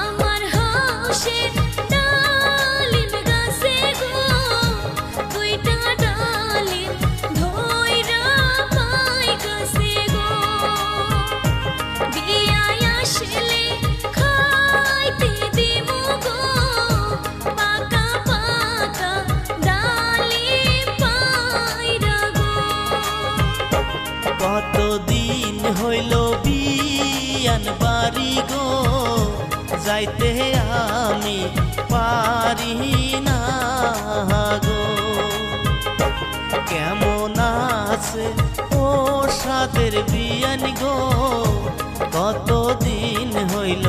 আমার হাউসের ডালিম গাছে গো দুইটা ডালিম ধইরা পাই গাছে গো বিয়ায় আসলে খাইতে দিমু গো পাকা পাকা ডালিম পাইরা গো। কতদিন হইল বিয়ান বাড়ি গো যাইতে আমি পারি না গো। কেমন আছে ও সাদের বিয়ান গো কতদিন হইল